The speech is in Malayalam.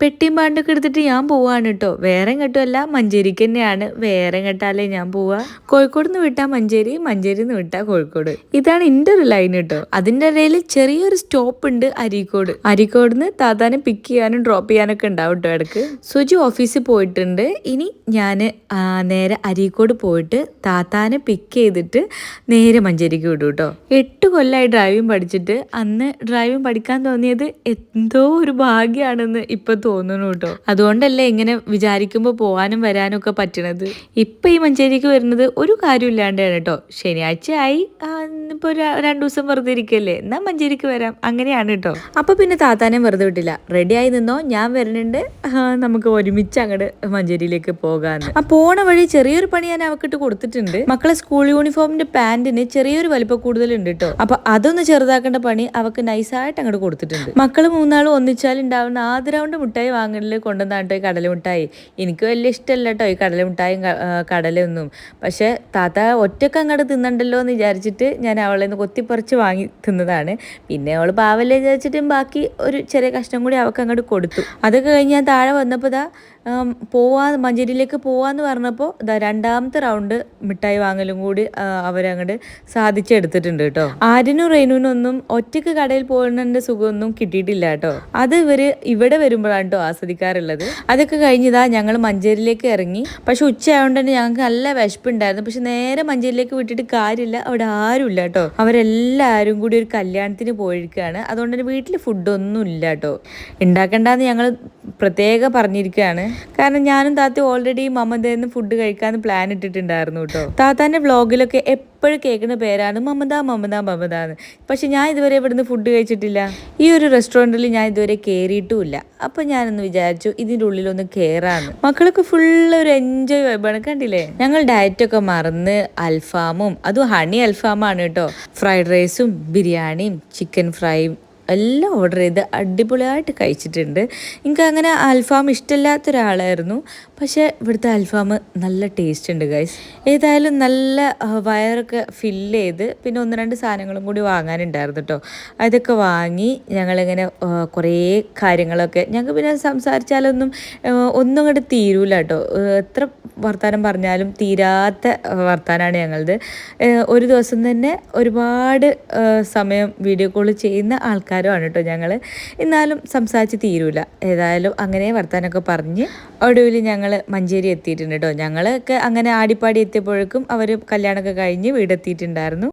പെട്ടിയും പാണ്ടൊക്കെ എടുത്തിട്ട് ഞാൻ പോവാണ് കേട്ടോ. വേറെ എങ്ങോട്ടുമല്ല, മഞ്ചേരിക്ക് തന്നെയാണ്. വേറെ എങ്ങോട്ടാലേ ഞാൻ പോവാ. കോഴിക്കോട് നിന്ന് വിട്ടാ മഞ്ചേരി, മഞ്ചേരി നിന്ന് വിട്ടാ കോഴിക്കോട്. ഇതാണ് എൻ്റെ ഒരു ലൈൻ കേട്ടോ. അതിൻ്റെ ഇടയിൽ ചെറിയൊരു സ്റ്റോപ്പ് ഉണ്ട് അരീക്കോട്. അരീക്കോട് നിന്ന് താത്താനെ പിക്ക് ചെയ്യാനും ഡ്രോപ്പ് ചെയ്യാനൊക്കെ ഉണ്ടാവും കേട്ടോ ഇടക്ക്. സുജി ഓഫീസിൽ പോയിട്ടുണ്ട്. ഇനി ഞാൻ നേരെ അരീക്കോട് പോയിട്ട് താത്താനെ പിക്ക് ചെയ്തിട്ട് നേരെ മഞ്ചേരിക്ക് വിടും കേട്ടോ. 8 കൊല്ലമായി ഡ്രൈവിംഗ് പഠിച്ചിട്ട്. അന്ന് ഡ്രൈവിംഗ് പഠിക്കാൻ തോന്നിയത് എന്തോ ഒരു ഭാഗ്യമാണെന്ന് ഇപ്പൊ തോന്നുന്നു കേട്ടോ. അതുകൊണ്ടല്ലേ ഇങ്ങനെ വിചാരിക്കുമ്പോൾ പോകാനും വരാനും ഒക്കെ പറ്റണത്. ഇപ്പൊ ഈ മഞ്ചേരിക്ക് വരുന്നത് ഒരു കാര്യമില്ലാണ്ടാണ് കേട്ടോ. ശനിയാഴ്ച ആയി, ഇപ്പൊ 2 ദിവസം വെറുതെ ഇരിക്കല്ലേ, എന്നാ മഞ്ചേരിക്ക് വരാം, അങ്ങനെയാണ് കേട്ടോ. അപ്പൊ പിന്നെ താത്താനെ വെറുതെ വിട്ടില്ല. റെഡി ആയി നിന്നോ, ഞാൻ വരുന്നുണ്ട്, നമുക്ക് ഒരുമിച്ച് അങ്ങോട്ട് മഞ്ചേരിയിലേക്ക് പോകാന്ന്. ആ പോണ വഴി ചെറിയൊരു പണി ഞാൻ അവക്കിട്ട് കൊടുത്തിട്ടുണ്ട്. മക്കളെ സ്കൂൾ യൂണിഫോമിന്റെ പാന്റിന് ചെറിയൊരു വലിപ്പം കൂടുതലുണ്ട് കേട്ടോ. അപ്പൊ അതൊന്ന് ചെറുതാക്കേണ്ട പണി അവക്ക് നൈസായിട്ട് അങ്ങോട്ട് കൊടുത്തിട്ടുണ്ട്. മക്കള് 3 ഒന്നിച്ചാൽ ഉണ്ടാവുന്ന ആദ്യ റൗണ്ട് മിഠായി വാങ്ങലിൽ കൊണ്ടുവന്നാട്ടോ ഈ കടല മിഠായി. എനിക്ക് വലിയ ഇഷ്ടമല്ല കേട്ടോ ഈ കടല മിഠായും കടലൊന്നും. പക്ഷെ താത്ത ഒറ്റക്ക് അങ്ങോട്ട് തിന്നണ്ടല്ലോ എന്ന് വിചാരിച്ചിട്ട് ഞാൻ അവളെ നിന്ന് കൊത്തിപ്പറിച്ച് വാങ്ങി തിന്നതാണ്. പിന്നെ അവൾ പാവല്ലേ വിചാരിച്ചിട്ടും ബാക്കി ഒരു ചെറിയ കഷ്ണം കൂടി അവൾക്ക് അങ്ങോട്ട് കൊടുത്തു. അതൊക്കെ കഴിഞ്ഞ് ഞാൻ താഴെ വന്നപ്പോൾ മഞ്ചേരിയിലേക്ക് പോവാന്ന് പറഞ്ഞപ്പോൾ രണ്ടാമത്തെ റൗണ്ട് മിഠായി വാങ്ങലും കൂടി അവരങ്ങോട്ട് സാധിച്ചെടുത്തിട്ടുണ്ട് കേട്ടോ. ആര്യനും റെയ്നുവിനൊന്നും ഒറ്റക്ക് കടയിൽ പോകുന്നതിന്റെ സുഖമൊന്നും കിട്ടിയിട്ടില്ല കേട്ടോ. അത് ഇവിടെ വരുമ്പോഴാണ് കേട്ടോ ആസ്വദിക്കാറുള്ളത്. അതൊക്കെ കഴിഞ്ഞതാ ഞങ്ങൾ മഞ്ചേരിയിലേക്ക് ഇറങ്ങി. പക്ഷെ ഉച്ചയായതുകൊണ്ട് തന്നെ ഞങ്ങൾക്ക് നല്ല വിശപ്പുണ്ടായിരുന്നു. പക്ഷെ നേരെ മഞ്ചേരിയിലേക്ക് വിട്ടിട്ട് കാര്യമില്ല, അവിടെ ആരുമില്ല കേട്ടോ. അവരെല്ലാവരും കൂടി ഒരു കല്യാണത്തിന് പോയിരിക്കുകയാണ്. അതുകൊണ്ട് തന്നെ വീട്ടിൽ ഫുഡൊന്നും ഇല്ല കേട്ടോ. ഉണ്ടാക്കണ്ടെന്ന് ഞങ്ങൾ പ്രത്യേകം പറഞ്ഞിരിക്കുകയാണ്. കാരണം ഞാനും താത്ത ഓൾറെഡി മമതന്ന് ഫുഡ് കഴിക്കാന്ന് പ്ലാൻ ഇട്ടിട്ടുണ്ടായിരുന്നു കേട്ടോ. താത്താന്റെ വ്ളോഗിലൊക്കെ എപ്പോഴും കേൾക്കുന്ന പേരാണ് മമത മമത മമത എന്ന്. പക്ഷെ ഞാൻ ഇതുവരെ ഇവിടുന്ന് ഫുഡ് കഴിച്ചിട്ടില്ല. ഈ ഒരു റെസ്റ്റോറൻറ്റിൽ ഞാൻ ഇതുവരെ കയറിയിട്ടുമില്ല. അപ്പൊ ഞാനൊന്ന് വിചാരിച്ചു ഇതിൻ്റെ ഉള്ളിലൊന്ന് കയറാന്ന്. മക്കളൊക്കെ ഫുള്ള് ഒരു എൻജോയ് വൈബാണ്. കണ്ടില്ലേ, ഞങ്ങൾ ഡയറ്റൊക്കെ മറന്ന് അൽഫാമും, അതും ഹണി അൽഫാമാണ് കേട്ടോ. ഫ്രൈഡ് റൈസും ബിരിയാണിയും ചിക്കൻ ഫ്രൈയും എല്ലാം ഓർഡർ ചെയ്ത് അടിപൊളിയായിട്ട് കഴിച്ചിട്ടുണ്ട്. എനിക്ക് അങ്ങനെ അൽഫാം ഇഷ്ടമില്ലാത്ത ഒരാളായിരുന്നു. പക്ഷേ ഇവിടുത്തെ അൽഫാം നല്ല ടേസ്റ്റ് ഉണ്ട് ഗൈസ്. ഏതായാലും നല്ല വയറൊക്കെ ഫില്ല് ചെയ്ത് പിന്നെ 1-2 സാധനങ്ങളും കൂടി വാങ്ങാനുണ്ടായിരുന്നു കേട്ടോ. അതൊക്കെ വാങ്ങി ഞങ്ങളിങ്ങനെ കുറേ കാര്യങ്ങളൊക്കെ ഞങ്ങൾക്ക് പിന്നെ സംസാരിച്ചാലൊന്നും ഒന്നും അങ്ങോട്ട് തീരൂല കേട്ടോ. എത്ര വർത്താനം പറഞ്ഞാലും തീരാത്ത വർത്താനമാണ് ഞങ്ങളത്. ഒരു ദിവസം തന്നെ ഒരുപാട് സമയം വീഡിയോ കോൾ ചെയ്യുന്ന ആൾക്കാരാണ് കേട്ടോ ഞങ്ങൾ. എന്നാലും സംസാരിച്ച് തീരൂല. ഏതായാലും അങ്ങനെ വർത്താനമൊക്കെ പറഞ്ഞ് ഒടുവിൽ ഞങ്ങൾ മഞ്ചേരി എത്തിയിട്ടുണ്ട് കേട്ടോ. ഞങ്ങളൊക്കെ അങ്ങനെ ആടിപ്പാടി എത്തിയപ്പോഴേക്കും അവർ കല്യാണമൊക്കെ കഴിഞ്ഞ് വീടെത്തിയിട്ടുണ്ടായിരുന്നു.